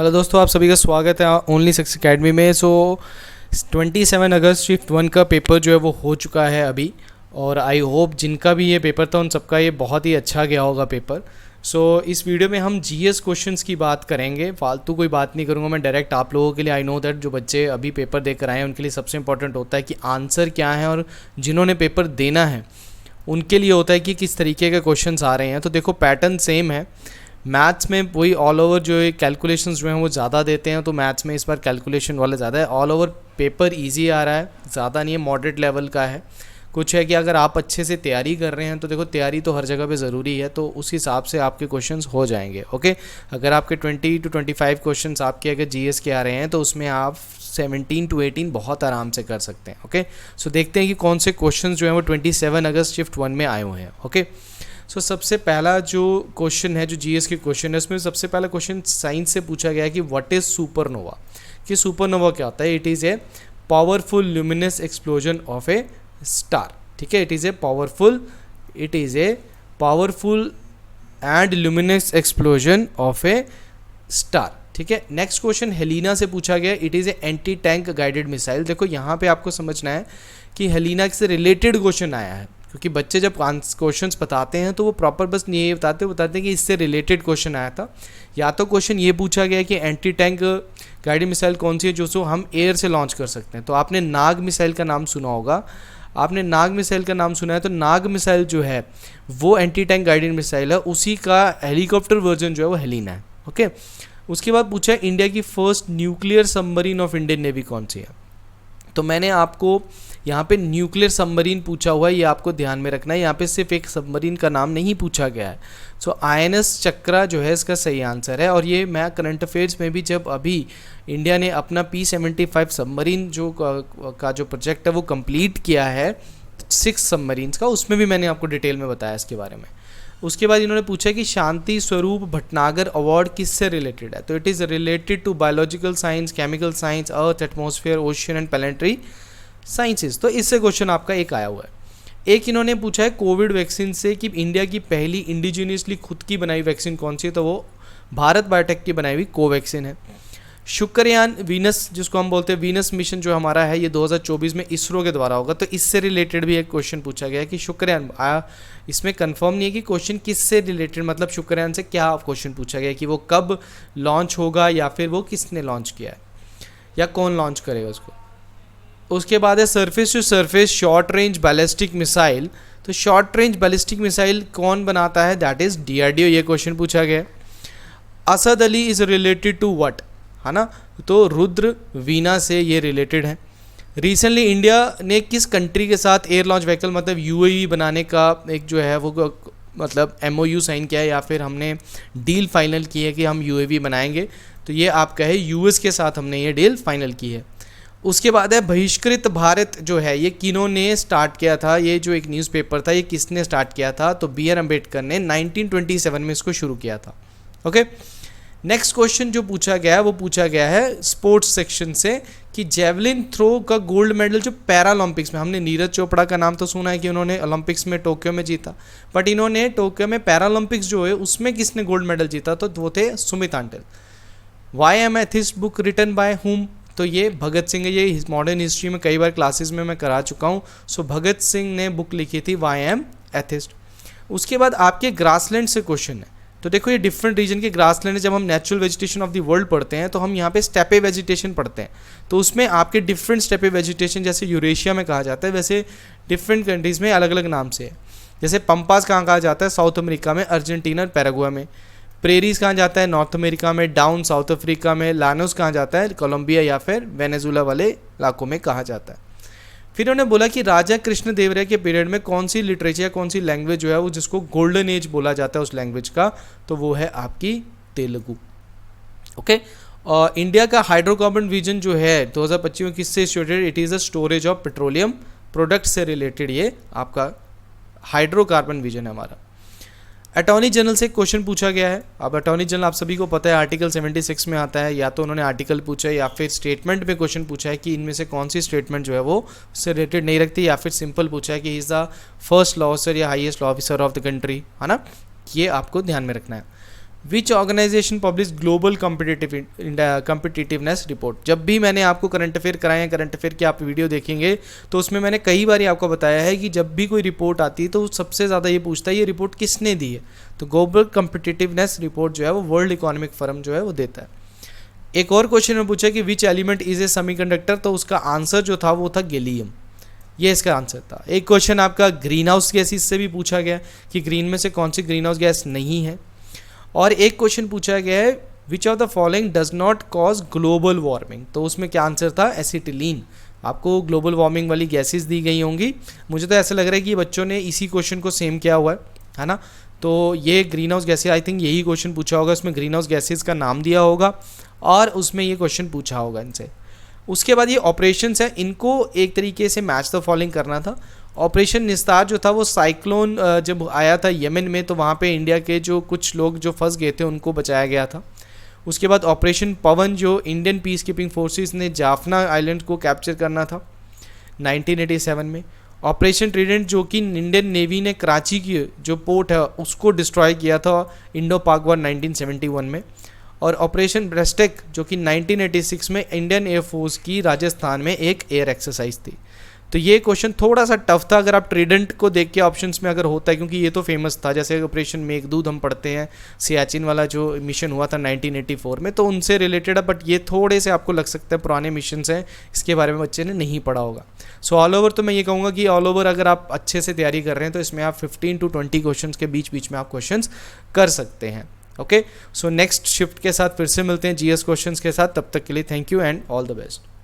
Hello दोस्तों, आप सभी का स्वागत है ओनली सक्सेस एकेडमी में। 27 अगस्त शिफ्ट 1 का पेपर जो है वो हो चुका है अभी, और आई होप जिनका भी ये पेपर था उन सबका ये बहुत ही अच्छा गया होगा पेपर। इस वीडियो में हम जीएस क्वेश्चंस की बात करेंगे, फालतू कोई बात नहीं करूँगा मैं, डायरेक्ट आप लोगों के लिए। आई नो दैट जो बच्चे अभी पेपर दे कर आए हैं उनके लिए सबसे इंपॉर्टेंट होता है कि आंसर क्या है, और जिन्होंने पेपर देना है उनके लिए होता है कि किस तरीके के क्वेश्चंस आ रहे हैं। तो देखो पैटर्न सेम है, मैथ्स में वही ऑल ओवर जो है कैलकुलेशंस जो हैं वो ज़्यादा देते हैं, तो मैथ्स में इस बार कैलकुलेशन वाला ज़्यादा है। ऑल ओवर पेपर इजी आ रहा है, ज़्यादा नहीं है, मॉडरेट लेवल का है। कुछ है कि अगर आप अच्छे से तैयारी कर रहे हैं तो देखो तैयारी तो हर जगह पे ज़रूरी है, तो उस हिसाब से आपके क्वेश्चंस हो जाएंगे। ओके, अगर आपके 20 to 25 क्वेश्चंस आपके अगर जीएस के आ रहे हैं तो उसमें आप 17 to 18 बहुत आराम से कर सकते हैं। ओके, सो देखते हैं कि कौन से क्वेश्चंस जो हैं वो 27 अगस्त शिफ्ट 1 में आए हुए हैं। ओके, सबसे पहला जो क्वेश्चन है, जो जीएस के क्वेश्चन है, उसमें सबसे पहला क्वेश्चन साइंस से पूछा गया है कि व्हाट इज़ सुपरनोवा, कि सुपरनोवा क्या होता है। It is a powerful luminous explosion of A star. ठीक है, it is a powerful and luminous explosion of A star. ठीक है, नेक्स्ट क्वेश्चन हेलिना से पूछा गया, it is a anti tank guided missile. देखो यहाँ पे आपको समझना है कि हेलिना से रिलेटेड क्वेश्चन आया है, क्योंकि बच्चे जब क्वेश्चंस बताते हैं तो वो प्रॉपर बस नहीं ये बताते हैं कि इससे रिलेटेड क्वेश्चन आया था। या तो क्वेश्चन ये पूछा गया कि एंटी टैंक गाइडेड मिसाइल कौन सी है जो हम एयर से लॉन्च कर सकते हैं। तो आपने नाग मिसाइल का नाम सुना होगा, आपने नाग मिसाइल का नाम सुना है, तो नाग मिसाइल जो है वो एंटी टैंक गाइडेड मिसाइल है, उसी का हेलीकॉप्टर वर्जन जो है वो हेलिना है। ओके, उसके बाद पूछा है इंडिया की first nuclear submarine of Indian navy कौन सी है। तो मैंने आपको यहाँ पे न्यूक्लियर सबमरीन पूछा हुआ है, ये आपको ध्यान में रखना है। यहाँ पे सिर्फ एक सबमरीन का नाम नहीं पूछा गया है। आईएनएस चक्रा जो है इसका सही आंसर है। और ये मैं करंट अफेयर्स में भी, जब अभी इंडिया ने अपना P-75 सबमरीन जो प्रोजेक्ट है वो कंप्लीट किया है 6 सबमरीन्स का, उसमें भी मैंने आपको डिटेल में बताया इसके बारे में। उसके बाद इन्होंने पूछा कि शांति स्वरूप भटनागर अवार्ड किससे रिलेटेड है। तो it is related to biological science, chemical science, earth, atmosphere, ocean and planetary sciences. तो इससे क्वेश्चन आपका एक आया हुआ है। एक इन्होंने पूछा है कोविड वैक्सीन से कि इंडिया की पहली इंडिजीनियसली खुद की बनाई वैक्सीन कौन सी है। तो वो भारत बायोटेक की बनाई हुई कोवैक्सीन है। शुक्रयान वीनस, जिसको हम बोलते हैं वीनस मिशन जो हमारा है, ये 2024 में इसरो के द्वारा होगा। तो इससे रिलेटेड भी एक क्वेश्चन पूछा गया है कि शुक्रयान आया, इसमें कंफर्म नहीं है कि क्वेश्चन किससे रिलेटेड, मतलब शुक्रयान से क्या क्वेश्चन पूछा गया कि वो कब लॉन्च होगा, या फिर वो किसने लॉन्च किया है, या कौन लॉन्च करेगा उसको। उसके बाद है surface to surface short range ballistic missile. तो शॉर्ट रेंज बैलिस्टिक मिसाइल कौन बनाता है, दैट इज डीआरडीओ, ये क्वेश्चन पूछा गया। Asad Ali is related to what, है ना, तो रुद्र वीना से ये रिलेटेड है। रिसेंटली इंडिया ने किस कंट्री के साथ एयर लॉन्च व्हीकल मतलब यूएवी बनाने का एक जो है वो मतलब एमओयू साइन किया है, या फिर हमने डील फाइनल की है कि हम यूएवी बनाएंगे। तो ये आपका है यूएस के साथ हमने ये डील फाइनल की है। उसके बाद है बहिष्कृत भारत जो है, ये किन्होंने स्टार्ट किया था, ये जो एक न्यूज़पेपर था ये किसने स्टार्ट किया था। तो बी आर अम्बेडकर ने 1927 में इसको शुरू किया था। ओके, नेक्स्ट क्वेश्चन जो पूछा गया है वो पूछा गया है स्पोर्ट्स सेक्शन से कि जेवलिन थ्रो का गोल्ड मेडल जो पैरालंपिक्स में, हमने नीरज चोपड़ा का नाम तो सुना है कि उन्होंने ओलंपिक्स में टोक्यो में जीता, बट इन्होंने टोक्यो में पैरालंपिक्स जो है उसमें किसने गोल्ड मेडल जीता, तो वो थे Sumit Antil. Why am atheist book written by हुम, तो ये भगत सिंह है। ये मॉडर्न हिस्ट्री में कई बार क्लासेस में मैं करा चुका हूँ। भगत सिंह ने बुक लिखी थी वाई एम एथिस्ट। उसके बाद आपके ग्रासलैंड से क्वेश्चन है। तो देखो ये डिफरेंट रीजन के ग्रासलैंड है। जब हम natural vegetation of the world पढ़ते हैं तो हम यहाँ पे स्टेपे वेजिटेशन पढ़ते हैं, तो उसमें आपके डिफरेंट स्टेपे वेजिटेशन, जैसे यूरेशिया में कहा जाता है वैसे डिफरेंट कंट्रीज़ में अलग अलग नाम से है। जैसे पंपास कहाँ कहा जाता है, साउथ अमेरिका में, अर्जेंटीना और पैराग्वे में। प्रेरीज कहाँ जाता है, नॉर्थ अमेरिका में। डाउन साउथ अफ्रीका में। लानोस कहाँ जाता है, कोलंबिया या फिर वेनेजुला वाले इलाकों में कहा जाता है। फिर उन्होंने बोला कि राजा कृष्ण देव राय के पीरियड में कौन सी लिटरेचर, कौन सी लैंग्वेज जो है वो जिसको गोल्डन एज बोला जाता है उस लैंग्वेज का, तो वो है आपकी तेलुगु। ओके, और इंडिया का हाइड्रोकार्बन विजन जो है 2025 में किससे related, it is a storage of petroleum product से रिलेटेड ये आपका हाइड्रोकार्बन विजन है हमारा। अटॉर्नी जनरल से क्वेश्चन पूछा गया है। अब अटॉर्नी जनरल आप सभी को पता है आर्टिकल 76 में आता है, या तो उन्होंने आर्टिकल पूछा है या फिर स्टेटमेंट में क्वेश्चन पूछा है कि इनमें से कौन सी स्टेटमेंट जो है वो उससे रिलेटेड नहीं रखती, या फिर सिंपल पूछा है कि he is the first law officer या highest law officer of the country, है ना, ये आपको ध्यान में रखना है। Which organization publish global competitiveness report. जब भी मैंने आपको करंट अफेयर कराए हैं, करंट अफेयर की आप वीडियो देखेंगे तो उसमें मैंने कई बार आपको बताया है कि जब भी कोई रिपोर्ट आती है तो सबसे ज़्यादा ये पूछता है ये रिपोर्ट किसने दी है। तो ग्लोबल कम्पिटिटिवनेस रिपोर्ट जो है वो वर्ल्ड इकोनॉमिक फोरम जो है वो देता है। एक और क्वेश्चन में पूछा कि which element is a semiconductor, तो उसका आंसर जो था वो था गैलियम, ये इसका आंसर था। एक क्वेश्चन आपका ग्रीन हाउस गैसेस से भी पूछा गया कि ग्रीन में से कौन सी ग्रीन हाउस गैस नहीं है। और एक क्वेश्चन पूछा गया है which of the following does not cause global warming, तो उसमें क्या आंसर था एसिटिलीन। आपको ग्लोबल वार्मिंग वाली गैसेस दी गई होंगी, मुझे तो ऐसा लग रहा है कि बच्चों ने इसी क्वेश्चन को सेम किया हुआ है ना। तो ये green house gases, I think यही क्वेश्चन पूछा होगा, इसमें ग्रीन हाउस गैसेज का नाम दिया होगा और उसमें ये क्वेश्चन पूछा होगा इनसे। उसके बाद ये ऑपरेशंस है, इनको एक तरीके से मैच द फॉलोइंग करना था। ऑपरेशन निस्तार जो था वो साइक्लोन जब आया था यमन में, तो वहाँ पे इंडिया के जो कुछ लोग जो फंस गए थे उनको बचाया गया था। उसके बाद ऑपरेशन पवन जो इंडियन पीस कीपिंग फोर्सेस ने जाफना आइलैंड को कैप्चर करना था 1987 में। ऑपरेशन ट्रीडेंट जो कि इंडियन नेवी ने कराची की जो पोर्ट है उसको डिस्ट्रॉय किया था इंडो पाक वॉर 1971 में। और ऑपरेशन ब्रेस्टेक जो कि 1986 में इंडियन एयरफोर्स की राजस्थान में एक एयर एक्सरसाइज थी। तो ये क्वेश्चन थोड़ा सा टफ था अगर आप ट्रीडेंट को देख के ऑप्शंस में अगर होता है, क्योंकि ये तो फेमस था। जैसे ऑपरेशन मेघदूत हम पढ़ते हैं, सियाचिन वाला जो मिशन हुआ था 1984 में, तो उनसे रिलेटेड है, बट ये थोड़े से आपको लग सकता है पुराने मिशंस हैं, इसके बारे में बच्चे ने नहीं पढ़ा होगा। सो ऑल ओवर तो मैं ये कहूँगा कि ऑल ओवर अगर आप अच्छे से तैयारी कर रहे हैं तो इसमें आप 15 to 20 क्वेश्चन के बीच बीच में आप क्वेश्चन कर सकते हैं। ओके, सो नेक्स्ट शिफ्ट के साथ फिर से मिलते हैं जीएस क्वेश्चंस के साथ। तब तक के लिए thank you and all the best.